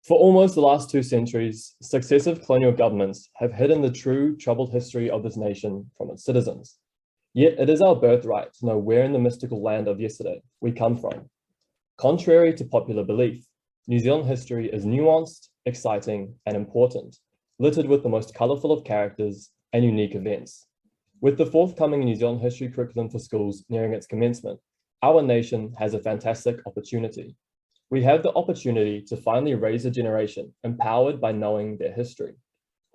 For almost the last 2 centuries, successive colonial governments have hidden the true troubled history of this nation from its citizens. Yet it is our birthright to know where in the mystical land of yesterday we come from. Contrary to popular belief, New Zealand history is nuanced, exciting, and important, littered with the most colourful of characters and unique events. With the forthcoming New Zealand history curriculum for schools nearing its commencement, our nation has a fantastic opportunity. We have the opportunity to finally raise a generation empowered by knowing their history.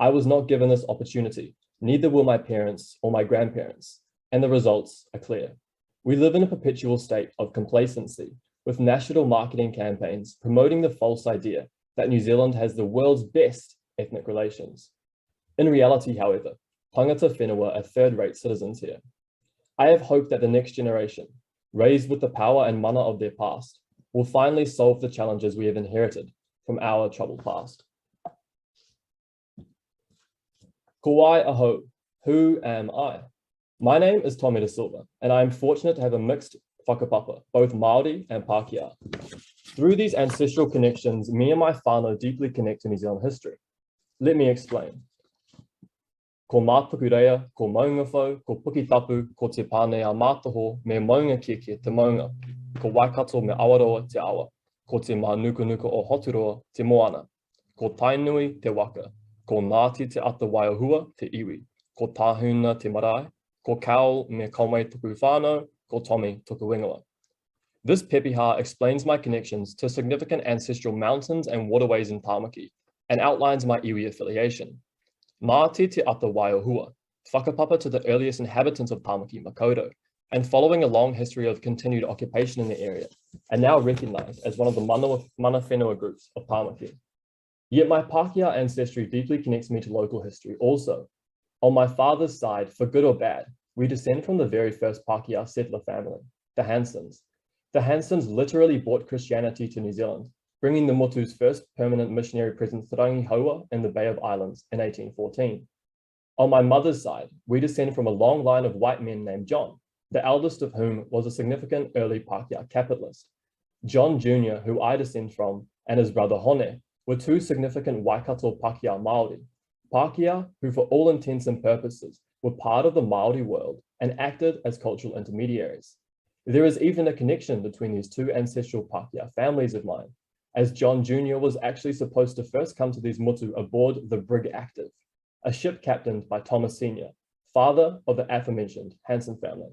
I was not given this opportunity, neither were my parents or my grandparents, and the results are clear. We live in a perpetual state of complacency, with national marketing campaigns promoting the false idea that New Zealand has the world's best ethnic relations. In reality, however, tangata whenua are third-rate citizens here. I have hope that the next generation, raised with the power and mana of their past, will finally solve the challenges we have inherited from our troubled past. Ko wai ahau, who am I? My name is Tommy de Silva, and I am fortunate to have a mixed whakapapa, both Māori and Pākehā. Through these ancestral connections, me and my whānau deeply connect to New Zealand history. Let me explain. Ko mātuku rea, ko maunga whau, ko puki tapu, ko te pāne a mātoho, me maunga keke te maunga, ko Waikato me awaroa te awa, ko te mānukunuku o Hoturoa te moana, ko Tainui te waka, ko Ngāti Te Ata Waiōhua te iwi, ko Tāhuna te marae, ko Kao me kaumei tuku whānau, ko Tommy tuku whenua. This pepeha explains my connections to significant ancestral mountains and waterways in Tāmaki, and outlines my iwi affiliation. Ngāti Te Ata Waiōhua, whakapapa to the earliest inhabitants of Tāmaki Makaurau, and following a long history of continued occupation in the area, are now recognized as one of the mana whenua groups of Tāmaki. Yet my Pākehā ancestry deeply connects me to local history also. On my father's side, for good or bad, we descend from the very first Pākehā settler family, the Hansons. The Hansons literally brought Christianity to New Zealand, bringing the Motu's first permanent missionary presence to Rangihaua in the Bay of Islands in 1814. On my mother's side, we descend from a long line of white men named John, the eldest of whom was a significant early Pākehā capitalist. John Jr., who I descend from, and his brother Hone, were 2 significant Waikato Pākehā Māori. Pākehā, who for all intents and purposes were part of the Māori world and acted as cultural intermediaries. There is even a connection between these 2 ancestral Pākehā families of mine, as John Jr. was actually supposed to first come to these motu aboard the Brig Active, a ship captained by Thomas Sr., father of the aforementioned Hanson family.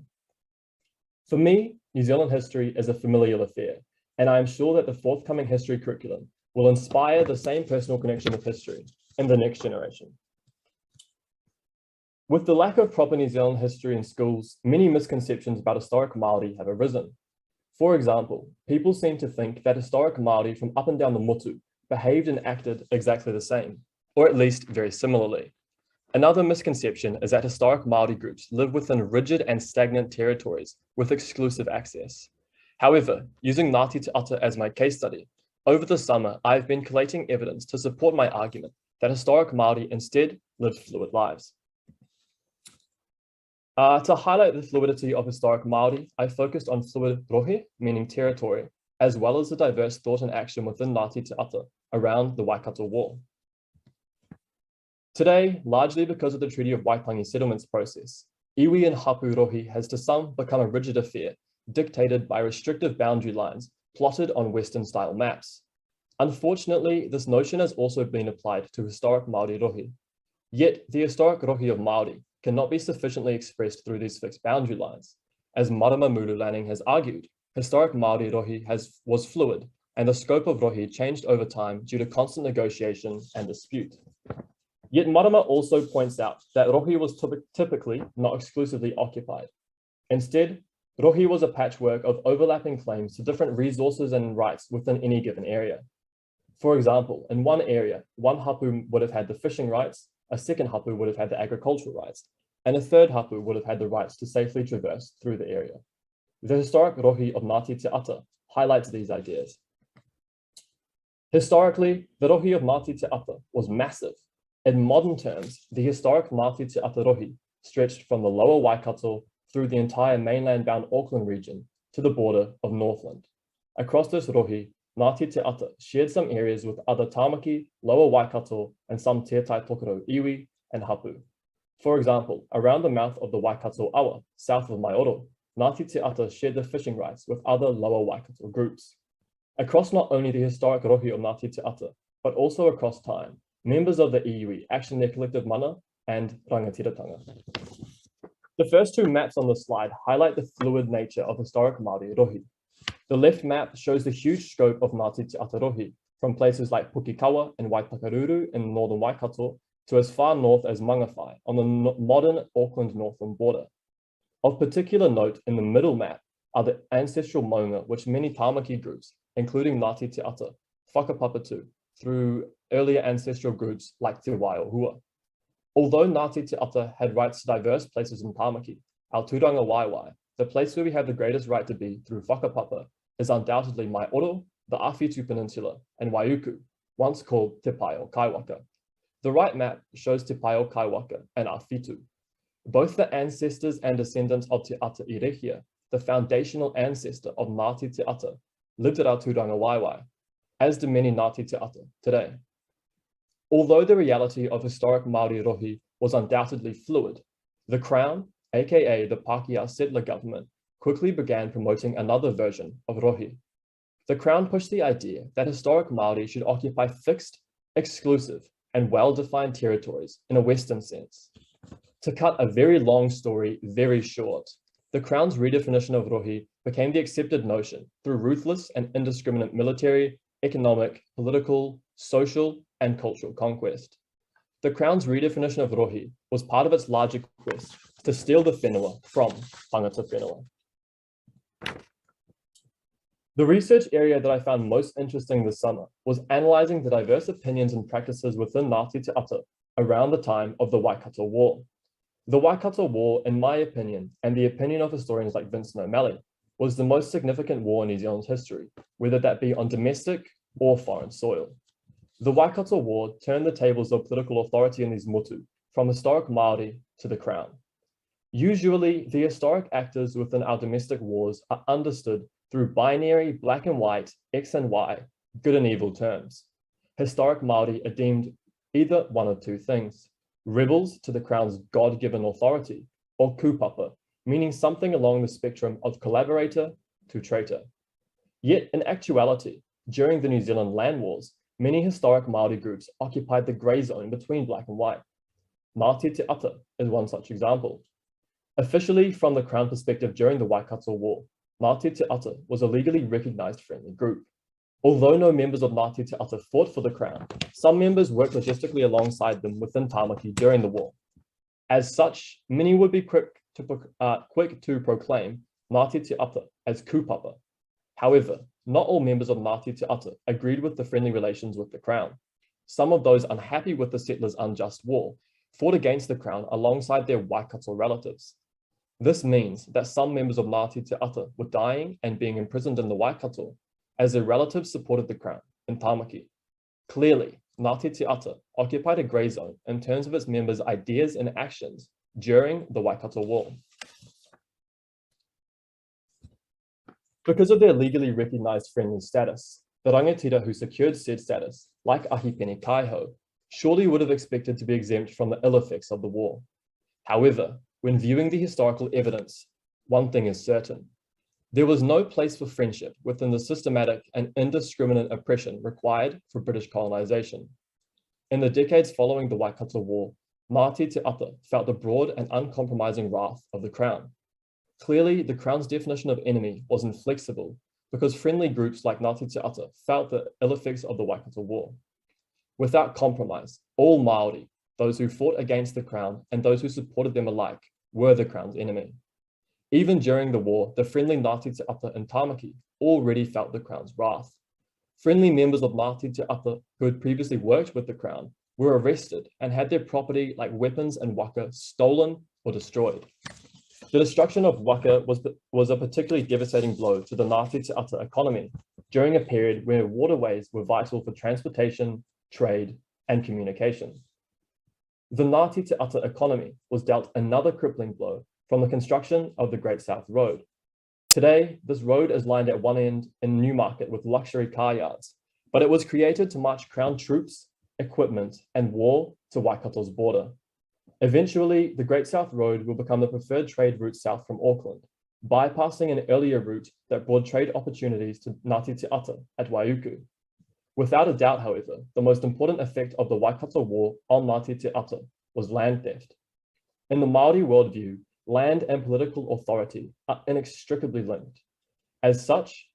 For me, New Zealand history is a familial affair, and I am sure that the forthcoming history curriculum will inspire the same personal connection with history in the next generation. With the lack of proper New Zealand history in schools, many misconceptions about historic Māori have arisen. For example, people seem to think that historic Māori from up and down the motu behaved and acted exactly the same, or at least very similarly. Another misconception is that historic Māori groups live within rigid and stagnant territories with exclusive access. However, using Ngāti Te Ata as my case study, over the summer, I've been collating evidence to support my argument that historic Māori instead lived fluid lives. To highlight the fluidity of historic Māori, I focused on fluid rohe, meaning territory, as well as the diverse thought and action within Ngāti Te Ata around the Waikato War. Today, largely because of the Treaty of Waitangi settlements process, iwi and hapu rohe has to some become a rigid affair, dictated by restrictive boundary lines plotted on Western-style maps. Unfortunately, this notion has also been applied to historic Māori rohe. Yet, the historic rohe of Māori cannot be sufficiently expressed through these fixed boundary lines. As Marama Mululanning has argued, historic Māori rohe was fluid, and the scope of rohe changed over time due to constant negotiation and dispute. Yet Marama also points out that rohe was typically, not exclusively, occupied. Instead, rohe was a patchwork of overlapping claims to different resources and rights within any given area. For example, in one area, one hapu would have had the fishing rights, a second hapu would have had the agricultural rights, and a third hapu would have had the rights to safely traverse through the area. The historic rohe of Ngāti Te Ata highlights these ideas. Historically, the rohe of Ngāti Te Ata was massive. In modern terms, the historic Ngāti Te Ata rohe stretched from the lower Waikato through the entire mainland-bound Auckland region to the border of Northland. Across this rohe, Ngāti Te Ata shared some areas with other Tāmaki, Lower Waikato, and some Tētai Tokerau iwi and hapu. For example, around the mouth of the Waikato Awa, south of Maioro, Ngāti Te Ata shared the fishing rights with other Lower Waikato groups. Across not only the historic rohe of Ngāti Te Ata, but also across time, members of the iwi action their collective mana and rangatiratanga. The first two maps on the slide highlight the fluid nature of historic Māori rohe. The left map shows the huge scope of Ngāti Te Ata rohe, from places like Pukikawa and Waitakaruru in northern Waikato to as far north as Mangawhai on the modern Auckland northern border. Of particular note in the middle map are the ancestral maunga which many Tāmaki groups, including Ngāti Te Ata, whakapapa through earlier ancestral groups like Te Waiōhua. Although Ngāti Te Ata had rights to diverse places in Tāmaki, our tūranga waiwai, the place where we have the greatest right to be through whakapapa, is undoubtedly Maioro, the Awhitu Peninsula, and Waiuku, once called Te Pai o Kaiwaka. The right map shows Te Pai o Kaiwaka and Awhitu. Both the ancestors and descendants of Te Ata Irehia, the foundational ancestor of Ngāti Te Ata, lived at our tūranga waiwai, as do many Ngāti Te Ata today. Although the reality of historic Māori rohe was undoubtedly fluid, the Crown, aka the Pākehā settler government, quickly began promoting another version of rohe. The Crown pushed the idea that historic Māori should occupy fixed, exclusive, and well-defined territories in a Western sense. To cut a very long story very short, the Crown's redefinition of rohe became the accepted notion through ruthless and indiscriminate military, economic, political, social, and cultural conquest. The Crown's redefinition of rohe was part of its larger quest to steal the whenua from tangata whenua. The research area that I found most interesting this summer was analysing the diverse opinions and practices within Ngāti Te Ata around the time of the Waikato War. The Waikato War, in my opinion, and the opinion of historians like Vincent O'Malley, was the most significant war in New Zealand's history, whether that be on domestic or foreign soil. The Waikato War turned the tables of political authority in these motu, from historic Māori to the Crown. Usually, the historic actors within our domestic wars are understood through binary black and white, X and Y, good and evil terms. Historic Māori are deemed either one of two things: rebels to the Crown's God-given authority, or kupapa, meaning something along the spectrum of collaborator to traitor. Yet in actuality, during the New Zealand land wars, many historic Māori groups occupied the grey zone between black and white. Ngāti Te Ata is one such example. Officially, from the Crown perspective during the Waikato War, Ngāti Te Ata was a legally recognised friendly group. Although no members of Ngāti Te Ata fought for the Crown, some members worked logistically alongside them within Tāmaki during the war. As such, many would be quick to proclaim Ngāti Te Ata as kupapa. However, not all members of Ngāti Te Ata agreed with the friendly relations with the Crown. Some of those unhappy with the settlers' unjust war fought against the Crown alongside their Waikato relatives. This means that some members of Ngāti Te Ata were dying and being imprisoned in the Waikato as their relatives supported the Crown in Tāmaki. Clearly, Ngāti Te Ata occupied a grey zone in terms of its members' ideas and actions during the Waikato War. Because of their legally recognised friendly status, the rangatira who secured said status, like Ahipeni Kaiho, surely would have expected to be exempt from the ill effects of the war. However, when viewing the historical evidence, one thing is certain: there was no place for friendship within the systematic and indiscriminate oppression required for British colonisation. In the decades following the Waikato War, Ngāti Te Ata felt the broad and uncompromising wrath of the Crown. Clearly, the Crown's definition of enemy was inflexible because friendly groups like Ngāti Te Ata felt the ill effects of the Waikato War. Without compromise, all Māori, those who fought against the Crown and those who supported them alike, were the Crown's enemy. Even during the war, the friendly Ngāti Te Ata and Tāmaki already felt the Crown's wrath. Friendly members of Ngāti Te Ata who had previously worked with the Crown were arrested and had their property like weapons and waka stolen or destroyed. The destruction of waka was a particularly devastating blow to the Ngāti Te Ata economy during a period where waterways were vital for transportation, trade, and communication. The Ngāti Te Ata economy was dealt another crippling blow from the construction of the Great South Road. Today, this road is lined at one end in Newmarket with luxury car yards, but it was created to march Crown troops, equipment, and war to Waikato's border. Eventually, the Great South Road will become the preferred trade route south from Auckland, bypassing an earlier route that brought trade opportunities to Ngāti Te Ata at Waiuku. Without a doubt, however, the most important effect of the Waikato War on Ngāti Te Ata was land theft. In the Māori worldview, land and political authority are inextricably linked. As such,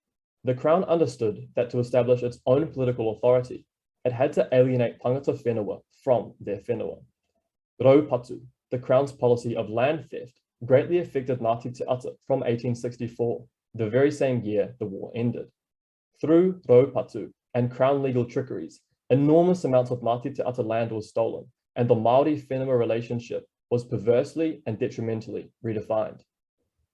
the Crown understood that to establish its own political authority, it had to alienate tangata whenua from their whenua. Raupatu, the Crown's policy of land theft, greatly affected Ngāti Te Ata from 1864, the very same year the war ended. Through Raupatu and Crown legal trickeries, enormous amounts of Ngāti Te Ata land was stolen, and the Māori whenua relationship was perversely and detrimentally redefined.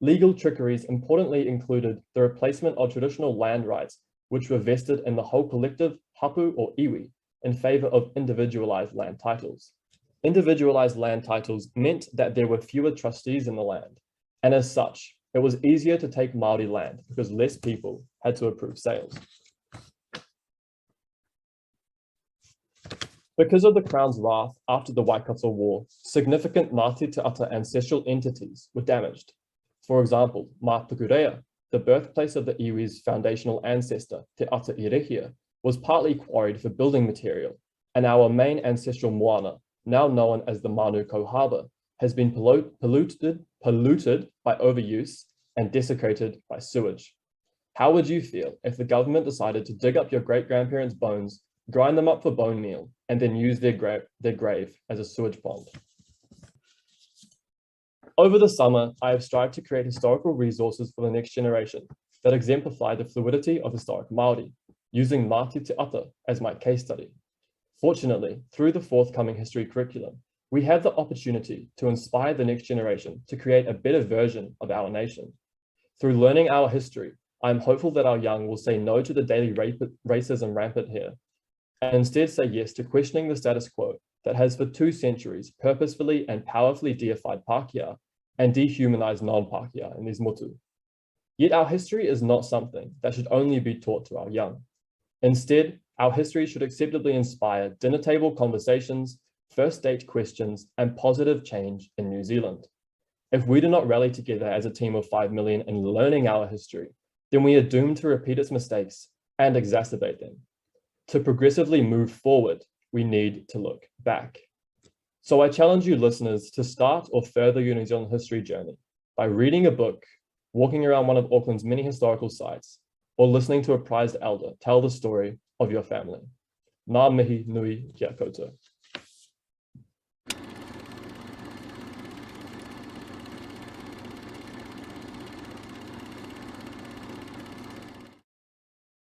Legal trickeries importantly included the replacement of traditional land rights, which were vested in the whole collective hapu or iwi, in favor of individualized land titles. Individualized land titles meant that there were fewer trustees in the land, and as such, it was easier to take Māori land because less people had to approve sales. Because of the Crown's wrath after the Waikato War, significant Ngāti Te Ata ancestral entities were damaged. For example, Mātukurea, the birthplace of the iwi's foundational ancestor, Te Ata Irehia, was partly quarried for building material, and our main ancestral moana, now known as the Manukau Harbour, has been polluted by overuse and desecrated by sewage. How would you feel if the government decided to dig up your great-grandparents' bones, grind them up for bone meal, and then use their grave as a sewage pond? Over the summer, I have strived to create historical resources for the next generation that exemplify the fluidity of historic Māori, using Ngāti Te Ata as my case study. Fortunately, through the forthcoming history curriculum, we have the opportunity to inspire the next generation to create a better version of our nation. Through learning our history, I am hopeful that our young will say no to the daily racism rampant here, and instead say yes to questioning the status quo that has for 2 centuries purposefully and powerfully deified Pākehā and dehumanized non-Pākehā in these motu. Yet our history is not something that should only be taught to our young. Instead, our history should acceptably inspire dinner table conversations, first date questions, and positive change in New Zealand. If we do not rally together as a team of 5 million in learning our history, then we are doomed to repeat its mistakes and exacerbate them. To progressively move forward, we need to look back. So I challenge you listeners to start or further your New Zealand history journey by reading a book, walking around one of Auckland's many historical sites, or listening to a prized elder tell the story of your family. Ngā mihi nui kia koutou.